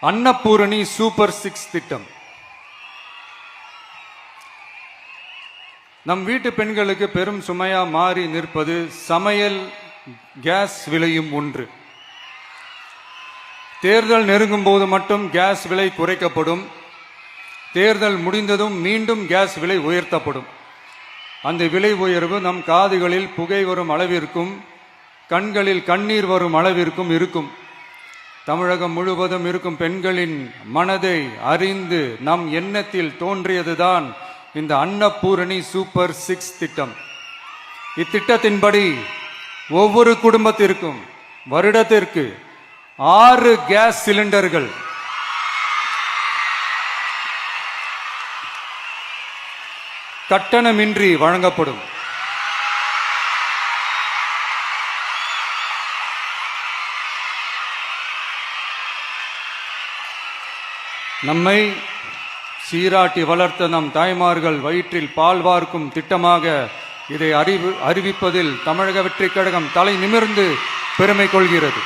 Annapurani super 6 திட்டம். நம் வீட்டு பெண்களுக்கு பெரும் சுமையா மாறி நிற்பது சமையல் கேஸ் விலையும் ஒன்று. தேர்தல் நெருங்கும் போது மட்டும் கேஸ் விலை குறைக்கப்படும். தேர்தல் முடிந்ததும் மீண்டும் கேஸ் விலை உயர்த்தப்படும். அந்த விலை உயர்வு நம் காதுகளில் புகை வரும் அளவிற்கும் கண்களில் கண்ணீர் வரும் அளவிற்கும் இருக்கும். தமிழகம் முழுவதும் இருக்கும் பெண்களின் மனதை அறிந்து நம் எண்ணத்தில் தோன்றியதுதான் இந்த அன்னபூரணி சூப்பர் 6 திட்டம். இத்திட்டத்தின்படி ஒவ்வொரு குடும்பத்திற்கும் வருடத்திற்கு 6 கேஸ் சிலிண்டர்கள் கட்டணமின்றி வழங்கப்படும். நம்மை சீராட்டி வளர்த்த நம் தாய்மார்கள் வயிற்றில் பால் வார்க்கும் திட்டமாக இதை அறிவிப்பதில் தமிழக வெற்றிக் கழகம் தலை நிமிர்ந்து பெருமை கொள்கிறது.